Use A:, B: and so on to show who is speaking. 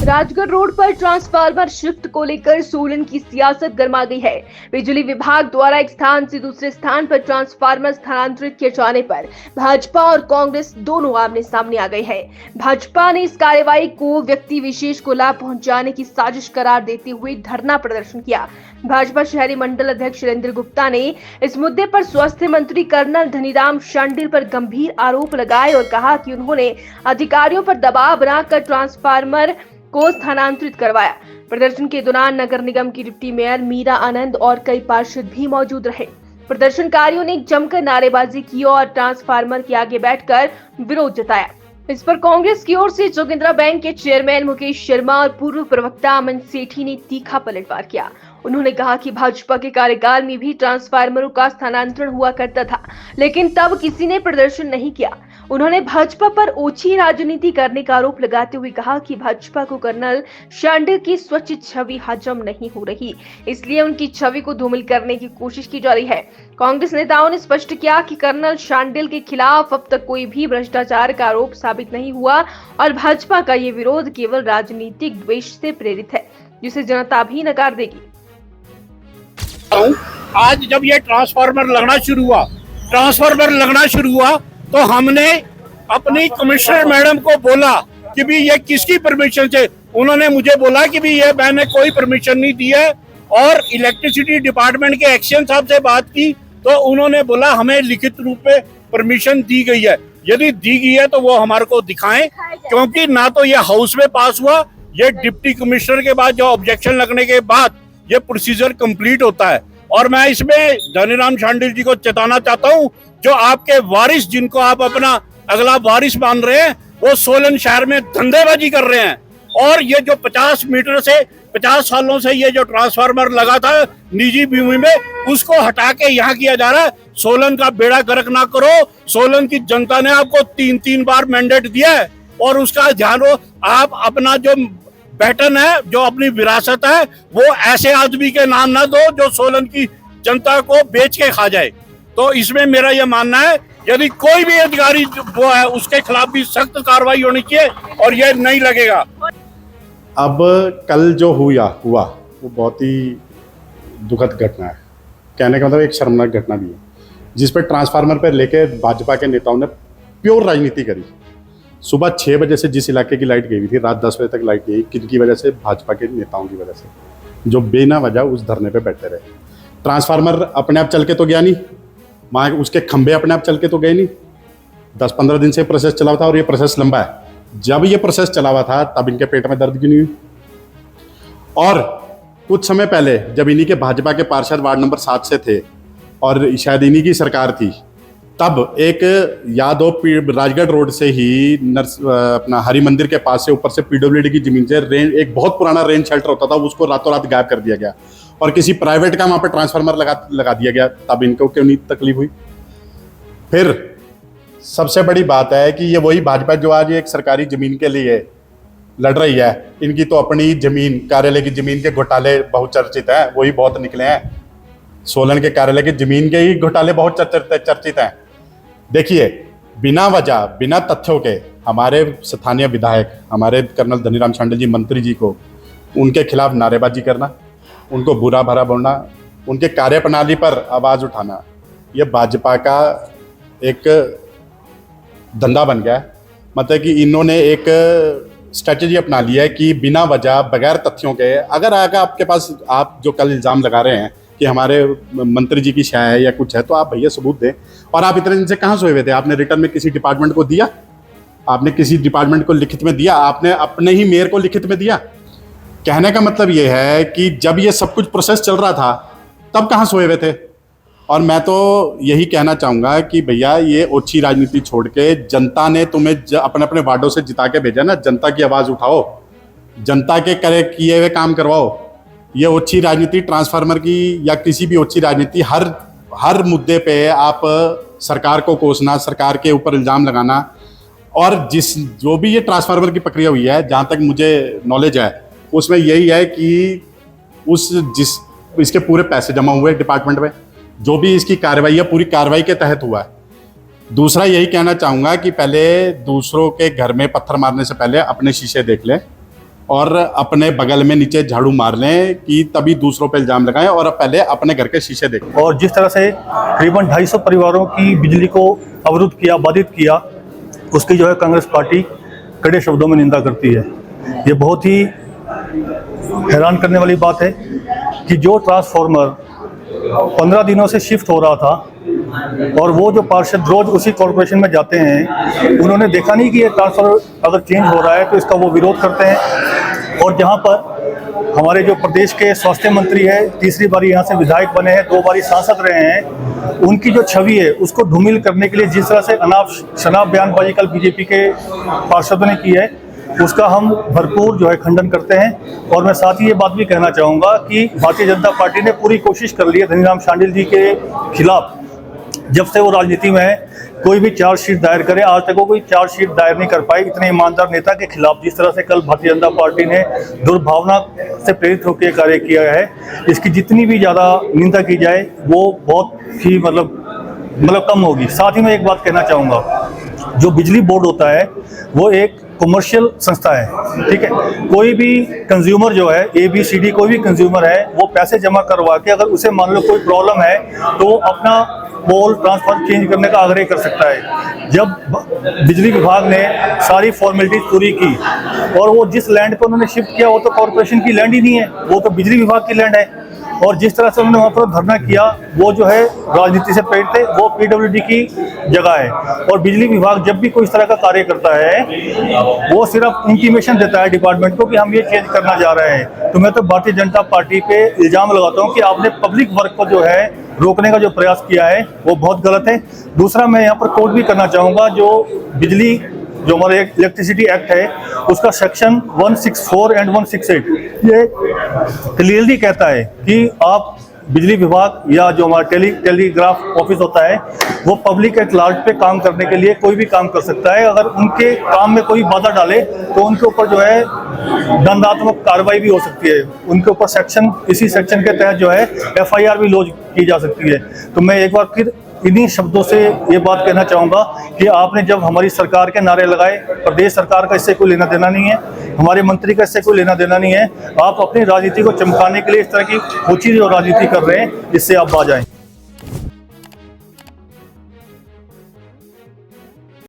A: Rajgarh road पर transformer shift को लेकर सोलन की सियासत गर्मा गई है। बिजली विभाग द्वारा एक स्थान से दूसरे स्थान पर ट्रांसफार्मर स्थानांतरित किए जाने पर भाजपा और कांग्रेस दोनों आमने सामने आ गए हैं। भाजपा ने इस कार्यवाही को व्यक्ति विशेष को लाभ पहुंचाने की साजिश करार देते हुए धरना प्रदर्शन किया। भाजपा शहरी मंडल अध्यक्ष सुरेंद्र गुप्ता ने इस मुद्दे पर स्वास्थ्य मंत्री कर्नल धनीराम शांडिल पर गंभीर आरोप लगाए और कहा कि उन्होंने अधिकारियों पर दबाव बनाकर ट्रांसफार्मर को स्थानांतरित करवाया। प्रदर्शन के दौरान नगर निगम की डिप्टी मेयर मीरा आनंद और कई पार्षद भी मौजूद रहे। प्रदर्शनकारियों ने जमकर नारेबाजी की और ट्रांसफार्मर के आगे बैठकर विरोध जताया। इस पर कांग्रेस की ओर से जोगिंद्रा बैंक के चेयरमैन मुकेश शर्मा और पूर्व प्रवक्ता अमन सेठी ने तीखा पलटवार किया। उन्होंने कहा कि भाजपा के कार्यकाल में भी ट्रांसफार्मरों का स्थानांतरण हुआ करता था, लेकिन तब किसी ने प्रदर्शन नहीं किया। उन्होंने भाजपा पर ओछी राजनीति करने का आरोप लगाते हुए कहा कि भाजपा को कर्नल शांडिल की स्वच्छ छवि हजम नहीं हो रही, इसलिए उनकी छवि को धूमिल करने की कोशिश की जा रही है। कांग्रेस नेताओं ने स्पष्ट किया कि कर्नल शांडिल के खिलाफ अब तक कोई भी भ्रष्टाचार का आरोप साबित नहीं हुआ और भाजपा का ये विरोध केवल राजनीतिक द्वेष से प्रेरित है, जिसे जनता भी नकार देगी।
B: आज जब ये ट्रांसफार्मर लगना शुरू हुआ तो हमने अपनी कमिश्नर मैडम को बोला कि भी ये किसकी परमिशन से। उन्होंने मुझे बोला कि भी ये मैंने कोई परमिशन नहीं दी है, और इलेक्ट्रिसिटी डिपार्टमेंट के एक्शन साहब से बात की तो उन्होंने बोला हमें लिखित रूप में परमिशन दी गई है। यदि दी गई है तो वो हमारे को दिखाएं, क्योंकि ना तो ये हाउस में पास हुआ, ये डिप्टी कमिश्नर के बाद जो ऑब्जेक्शन लगने के बाद ये प्रोसीजर कंप्लीट होता है। और मैं इसमें धनीराम शांडिल जी को चेताना चाहता हूं, जो आपके वारिस, जिनको आप अपना अगला वारिस मान रहे हैं, वो सोलन शहर में धंधेबाजी कर रहे हैं। और ये जो 50 सालों से ये जो ट्रांसफार्मर लगा था निजी भूमि में, उसको हटा के यहाँ किया जा रहा है। सोलन का बेड़ा गर्क ना करो। सोलन की जनता ने आपको 3 बार मैंडेट दिया है, और उसका ध्यान हो। आप अपना जो पैटर्न है, जो अपनी विरासत है, वो ऐसे आदमी के नाम ना दो जो सोलन की जनता को बेच के खा जाए। तो इसमें मेरा ये मानना है, यदि कोई भी अधिकारी वो है, उसके खिलाफ भी सख्त कार्रवाई होनी चाहिए, और ये नहीं लगेगा।
C: अब कल जो हुआ वो बहुत ही दुखद घटना है। कहने का मतलब एक शर्मनाक घटना भी है, जिस पर ट्रांसफार्मर पर लेके भाजपा के नेताओं ने प्योर राजनीति करी। सुबह 6 बजे से जिस इलाके की लाइट गई हुई थी, रात 10 बजे तक लाइट गई, किनकी वजह से? भाजपा के नेताओं की वजह से, जो बिना वजह उस धरने पे बैठे रहे। ट्रांसफार्मर अपने आप चल के तो गया नहीं, वहाँ उसके खंभे अपने आप चल के तो गए नहीं। 10-15 दिन से प्रोसेस चला हुआ था, और ये प्रोसेस लंबा है। जब ये प्रोसेस चला हुआ था तब इनके पेट में दर्द क्यों नहीं हुई? और कुछ समय पहले जब इन्हीं के भाजपा के पार्षद वार्ड नंबर 7 से थे, और शायद इन्हीं की सरकार थी, तब एक याद हो राजगढ़ रोड से ही अपना हरि मंदिर के पास से ऊपर से पीडब्ल्यूडी की जमीन से एक बहुत पुराना रेन शेल्टर होता था, उसको रातों रात गायब कर दिया गया, और किसी प्राइवेट का वहां पर ट्रांसफार्मर लगा दिया गया। तब इनको क्यों नहीं तकलीफ हुई? फिर सबसे बड़ी बात है कि ये वही भाजपा जो आज एक सरकारी जमीन के लिए लड़ रही है, इनकी तो अपनी जमीन, कार्यालय की जमीन के घोटाले बहुत चर्चित हैं, वही बहुत निकले हैं। सोलन के कार्यालय की जमीन के ही घोटाले बहुत चर्चित हैं। देखिए, बिना वजह, बिना तथ्यों के हमारे स्थानीय विधायक, हमारे कर्नल धनीराम शांडिल जी मंत्री जी को, उनके खिलाफ नारेबाजी करना, उनको बुरा भरा बोलना, उनके कार्यप्रणाली पर आवाज़ उठाना, ये भाजपा का एक धंधा बन गया है। मतलब कि इन्होंने एक स्ट्रेटजी अपना लिया है कि बिना वजह, बगैर तथ्यों के, अगर आगे आपके पास, आप जो कल इल्ज़ाम लगा रहे हैं कि हमारे मंत्री जी की शाय है या कुछ है, तो आप भैया सबूत दें। और आप इतने दिन से कहाँ सोए हुए थे? आपने रिटर्न में किसी डिपार्टमेंट को दिया? आपने किसी डिपार्टमेंट को लिखित में दिया? आपने अपने ही मेयर को लिखित में दिया? कहने का मतलब ये है कि जब ये सब कुछ प्रोसेस चल रहा था, तब कहाँ सोए हुए थे? और मैं तो यही कहना चाहूँगा कि भैया, ये ओछी राजनीति छोड़ के, जनता ने तुम्हें अपने अपने वार्डों से जिता के भेजा ना, जनता की आवाज़ उठाओ, जनता के किए हुए काम करवाओ। ये ओछी राजनीति, ट्रांसफार्मर की या किसी भी ओछी राजनीति, हर मुद्दे पे आप सरकार को कोसना, सरकार के ऊपर इल्ज़ाम लगाना, और जो भी ये ट्रांसफार्मर की प्रक्रिया हुई है, जहाँ तक मुझे नॉलेज है, उसमें यही है कि इसके पूरे पैसे जमा हुए डिपार्टमेंट में, जो भी इसकी कार्रवाई है पूरी कार्रवाई के तहत हुआ है। दूसरा यही कहना चाहूँगा कि पहले दूसरों के घर में पत्थर मारने से पहले अपने शीशे देख लें, और अपने बगल में नीचे झाड़ू मार लें कि तभी दूसरों पे इल्जाम लगाएं और पहले अपने घर के शीशे देखें।
D: और जिस तरह से करीबन 250 परिवारों की बिजली को अवरुद्ध किया, बाधित किया, उसकी जो है कांग्रेस पार्टी कड़े शब्दों में निंदा करती है। ये बहुत ही हैरान करने वाली बात है कि जो ट्रांसफार्मर 15 दिनों से शिफ्ट हो रहा था और वो जो पार्षद रोज उसी कॉर्पोरेशन में जाते हैं, उन्होंने देखा नहीं कि ये ट्रांसफार्मर अगर चेंज हो रहा है तो इसका वो विरोध करते हैं। और जहाँ पर हमारे जो प्रदेश के स्वास्थ्य मंत्री है, तीसरी बारी यहाँ से विधायक बने हैं, 2 बारी सांसद रहे हैं, उनकी जो छवि है उसको धूमिल करने के लिए जिस तरह से अनाप शनाप बयानबाजी कल बीजेपी के पार्षदों ने की है, उसका हम भरपूर जो है खंडन करते हैं। और मैं साथ ही ये बात भी कहना चाहूँगा कि भारतीय जनता पार्टी ने पूरी कोशिश कर ली है धनीराम शांडिल जी के खिलाफ। जब से वो राजनीति में है, कोई भी चार्जशीट दायर करे, आज तक वो कोई चार्जशीट दायर नहीं कर पाई इतने ईमानदार नेता के खिलाफ। जिस तरह से कल भारतीय जनता पार्टी ने दुर्भावना से प्रेरित होकर कार्य किया है, इसकी जितनी भी ज़्यादा निंदा की जाए वो बहुत ही मतलब कम होगी। साथ ही मैं एक बात कहना चाहूँगा, जो बिजली बोर्ड होता है वो एक कमर्शियल संस्था है, ठीक है। कोई भी कंज्यूमर जो है, ABCD कोई भी कंज्यूमर है, वो पैसे जमा करवा के अगर उसे मान लो कोई प्रॉब्लम है तो अपना पोल ट्रांसफर चेंज करने का आग्रह कर सकता है। जब बिजली विभाग ने सारी फॉर्मेलिटीज पूरी की और वो जिस लैंड पर उन्होंने शिफ्ट किया वो तो कॉर्पोरेशन की लैंड ही नहीं है, वो तो बिजली विभाग की लैंड है। और जिस तरह से उन्होंने वहाँ पर धरना किया वो जो है राजनीति से प्रेरित है, वो PWD की जगह है। और बिजली विभाग जब भी कोई इस तरह का कार्य करता है वो सिर्फ इंटीमेशन देता है डिपार्टमेंट को कि हम ये चेंज करना जा रहे हैं। तो मैं तो भारतीय जनता पार्टी पे इल्जाम लगाता हूँ कि आपने पब्लिक वर्क को जो है रोकने का जो प्रयास किया है वो बहुत गलत है। दूसरा मैं यहाँ पर कोट भी करना चाहूँगा, जो हमारे इलेक्ट्रिसिटी एक्ट है उसका सेक्शन 164 एंड 168 ये क्लियरली कहता है कि आप बिजली विभाग या जो हमारा टेलीग्राफ ऑफिस होता है वो पब्लिक एट लार्ज पे काम करने के लिए कोई भी काम कर सकता है। अगर उनके काम में कोई बाधा डाले तो उनके ऊपर जो है दंडात्मक कार्रवाई भी हो सकती है। उनके ऊपर इसी सेक्शन के तहत जो है FIR भी लॉन्च की जा सकती है। तो मैं एक बार फिर इन्हीं शब्दों से ये बात कहना चाहूँगा कि आपने जब हमारी सरकार के नारे लगाए, प्रदेश सरकार का इससे कोई लेना देना नहीं है, हमारे मंत्री का इससे कोई लेना देना नहीं है। आप अपनी राजनीति को चमकाने के लिए इस तरह की ऊंची जो राजनीति कर रहे हैं, इससे आप बाज आएं।